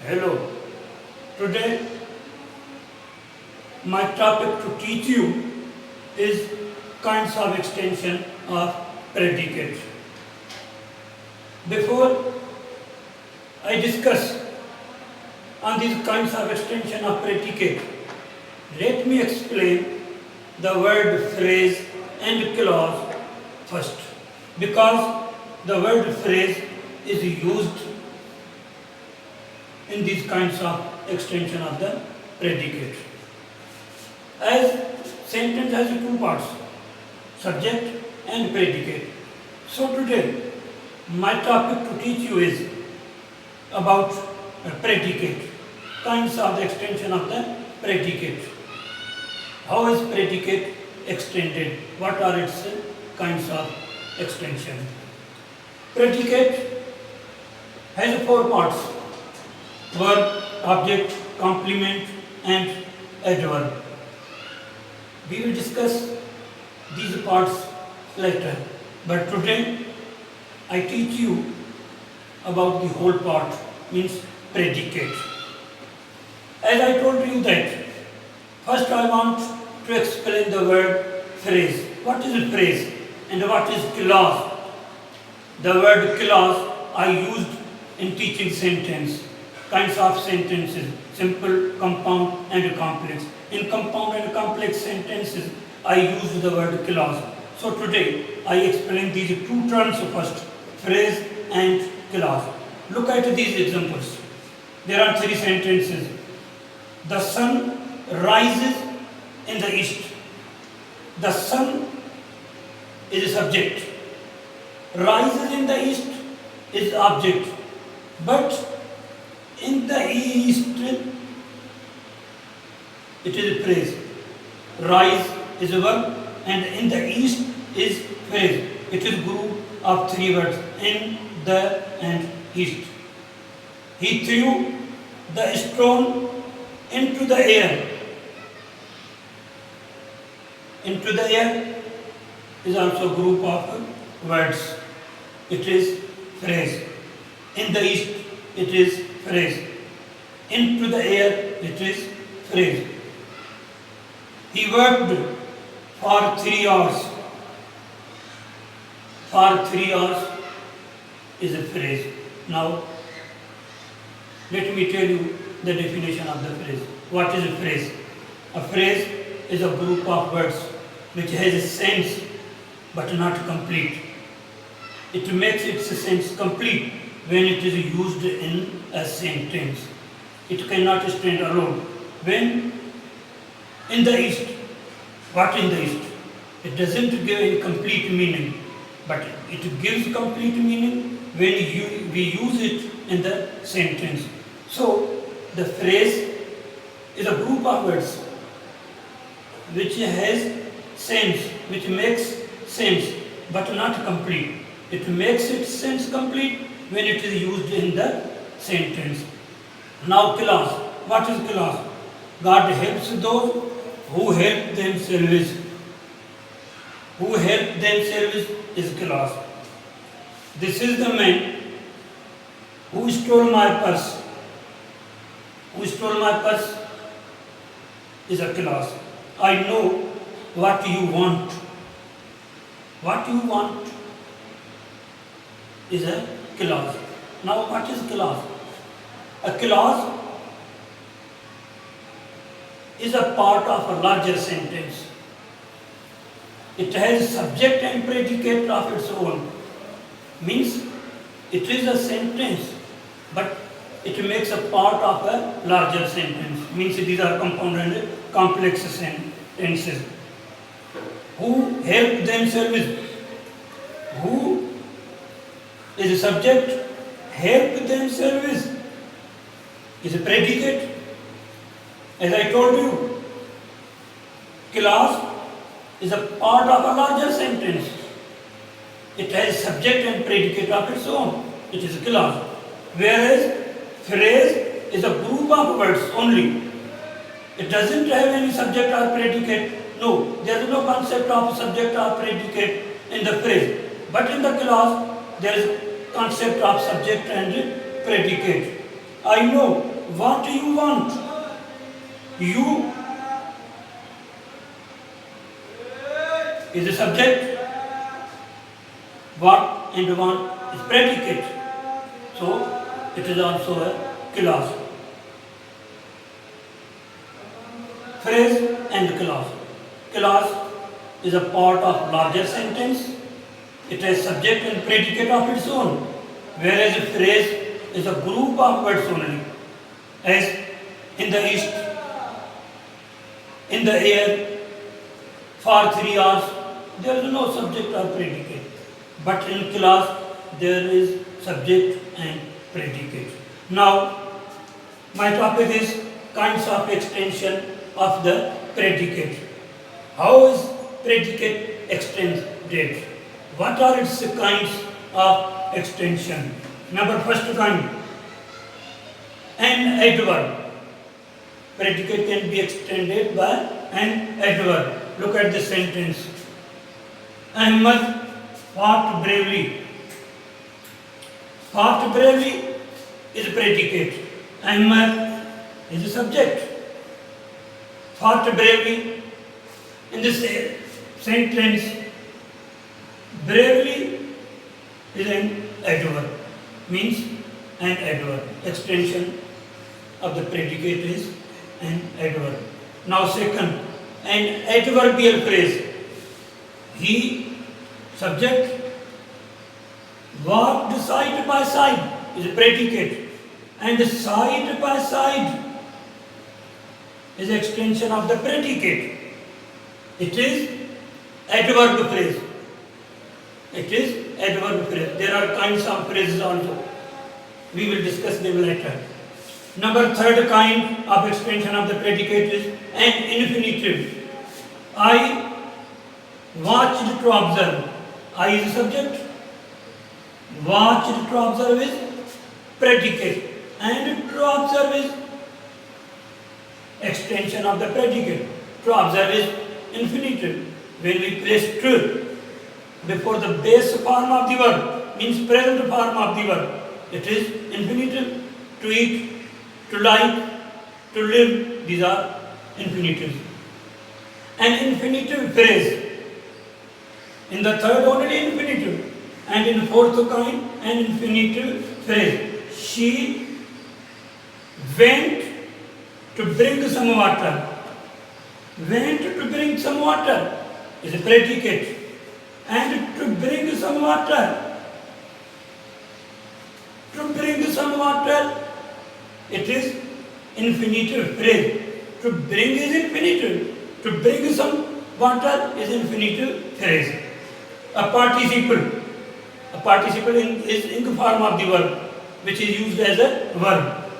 Hello. Today my topic to teach you is kinds of extension of predicate. Before I discuss on these kinds of extension of predicate, let me explain the word phrase and clause first, because the word phrase is used in these kinds of extension of the predicate. As sentence has two parts, subject and predicate. So today my topic to teach you is about predicate, kinds of the extension of the predicate. How is predicate extended? What are its kinds of extension? Predicate has four parts: verb, object, complement and adverb. We will discuss these parts later, but today I teach you about the whole part, means predicate. As I told you that, first I want to explain the word phrase. What is a phrase and what is clause? The word clause I used in teaching sentence, kinds of sentences, simple, compound and complex. In compound and complex sentences, I use the word clause. So today I explain these two terms first, phrase and clause. Look at these examples. There are three sentences. The sun rises in the east. The sun is a subject. Rises in the east is object. But in the east, it is a phrase. Rise is a verb and in the east is phrase. It is group of three words, in, the and east. He threw the stone into the air. Into the air is also a group of words. It is phrase. In the east, it is phrase. Into the air, it is phrase. He worked for 3 hours. For 3 hours is a phrase. Now, let me tell you the definition of the phrase. What is a phrase? A phrase is a group of words which has a sense but not complete. It makes its sense complete when it is used in a sentence. It cannot stand alone. When in the east, what in the east? It doesn't give any complete meaning, but it gives complete meaning when we use it in the sentence. So, the phrase is a group of words which has sense, which makes sense, but not complete. It makes its sense complete when it is used in the sentence. Now, clause. What is clause? God helps those who help themselves. Who help themselves is clause. This is the man who stole my purse. Who stole my purse is a clause. I know what you want. What you want is a clause. Now, what is clause? A clause is a part of a larger sentence. It has subject and predicate of its own. Means it is a sentence, but it makes a part of a larger sentence. Means these are compound and complex sentences. Who help themselves? Who is a subject? Help themselves is a predicate. As I told you, clause is a part of a larger sentence. It has subject and predicate of its own. It is a clause. Whereas phrase is a group of words only. It doesn't have any subject or predicate. No, there is no concept of subject or predicate in the phrase. But in the clause, there is concept of subject and predicate. I know what you want. You is the subject, what and want is predicate. So it is also a clause. Phrase and clause. Clause is a part of larger sentence. It has subject and predicate of its own, whereas a phrase is a group of words only. As in the east, in the air, for 3 hours, there is no subject or predicate. But in clause, there is subject and predicate. Now, my topic is kinds of extension of the predicate. How is predicate extended? What are its kinds of extension? Number first kind, an adverb. Predicate can be extended by an adverb. Look at the sentence. Ahmad fought bravely. Fought bravely is a predicate. Ahmad is a subject. Fought bravely in this sentence, bravely is an adverb, means an adverb. Extension of the predicate is an adverb. Now second, an adverbial phrase. He, subject, walked side by side is a predicate, and side by side is extension of the predicate. It is adverb phrase. It is adverb phrase. There are kinds of phrases also. We will discuss them later. Number third kind of extension of the predicate is an infinitive. I watched to observe. I is a subject. Watched to observe is predicate. And to observe is extension of the predicate. To observe is infinitive. When we place to before the base form of the verb, means present form of the verb, it is infinitive. To eat, to like, to live, these are infinitives. An infinitive phrase. In the third only infinitive, and in fourth kind an infinitive phrase. She went to bring some water. Went to bring some water is a predicate. And to bring some water. To bring some water, it is infinitive phrase. To bring is infinitive. To bring some water is infinitive phrase. A participle. A participle is in the form of the verb, which is used as a verb.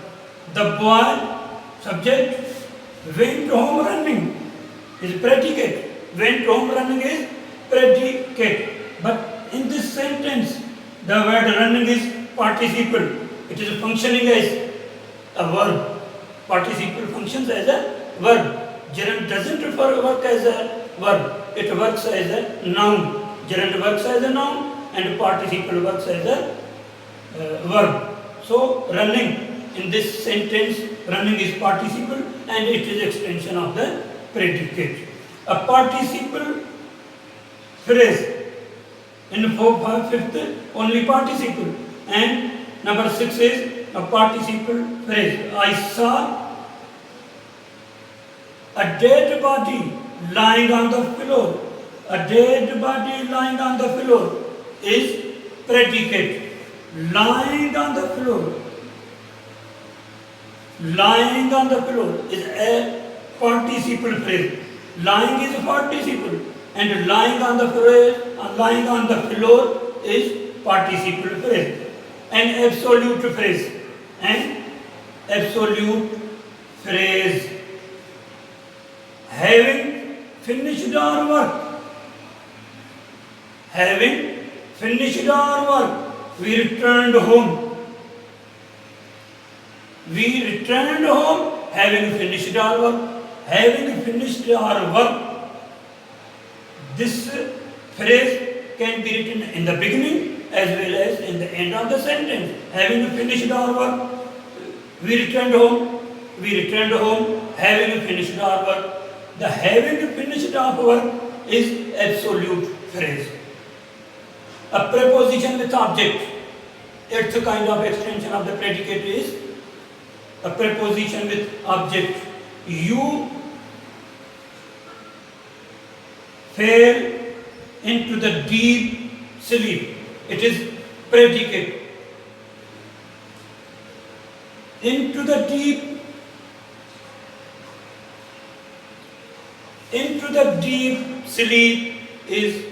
The boy, subject, went home running is predicate. Went home running is predicate. But in this sentence, the word running is participle. It is functioning as a verb. Participle functions as a verb. Gerund doesn't work as a verb. It works as a noun. Gerund works as a noun and participle works as a verb. So running in this sentence, running is participle and it is extension of the predicate. A participle phrase. In fifth, only participle. And number 6 is a participle phrase. I saw a dead body lying on the floor. A dead body lying on the floor is predicate. Lying on the floor. Lying on the floor is a participle phrase. Lying is a participle and lying on the floor is participle phrase. An absolute phrase. An absolute phrase. Having finished our work. Having finished our work, we returned home. We returned home having finished our work. Having finished our work. This phrase can be written in the beginning as well as in the end of the sentence. Having finished our work, We returned home. We returned home having finished our work. The having finished our work is absolute phrase. A preposition with object. It's a kind of extension of the predicate is a preposition with object. You fell into the deep sleep. It is predicate. Into the deep sleep is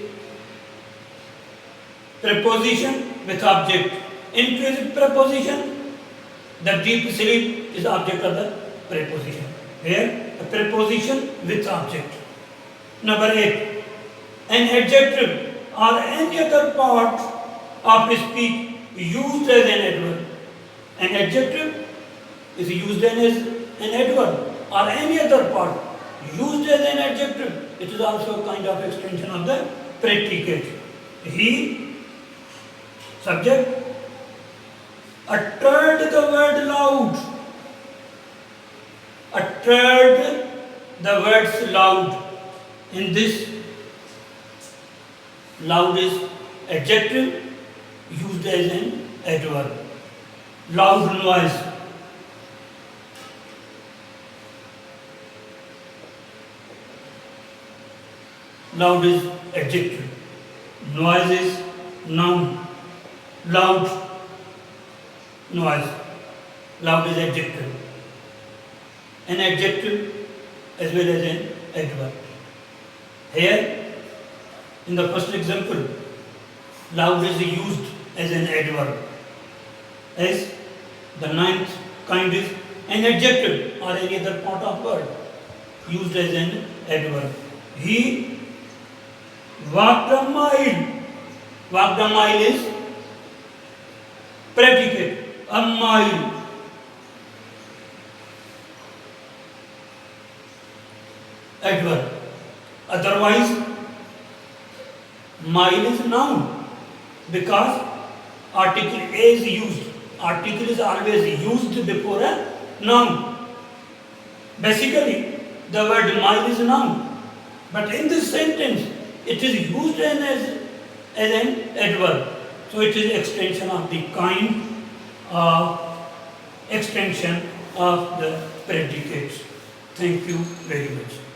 preposition with object. Into is preposition. The deep sleep is object of the preposition. Here, a preposition with object. Number 8. An adjective or any other part of speech used as an adverb. An adjective is used as an adverb or any other part used as an adjective. It is also a kind of extension of the predicate. He, subject, uttered the word loud. Uttered the words loud. In this, loud is adjective used as an adverb. Loud noise. Loud is adjective. Noise is noun. Loud noise. Loud is adjective. An adjective as well as an adverb. Here, in the first example, loud is used as an adverb. As the 9th kind is an adjective or any other part of word used as an adverb. He walked a mile. Walked a mile is predicate. A mile. Adverb. Otherwise, mile is noun because article A is used. Article is always used before a noun. Basically, the word mile is noun. But in this sentence, it is used as an adverb. So it is extension of the kind of extension of the predicates. Thank you very much.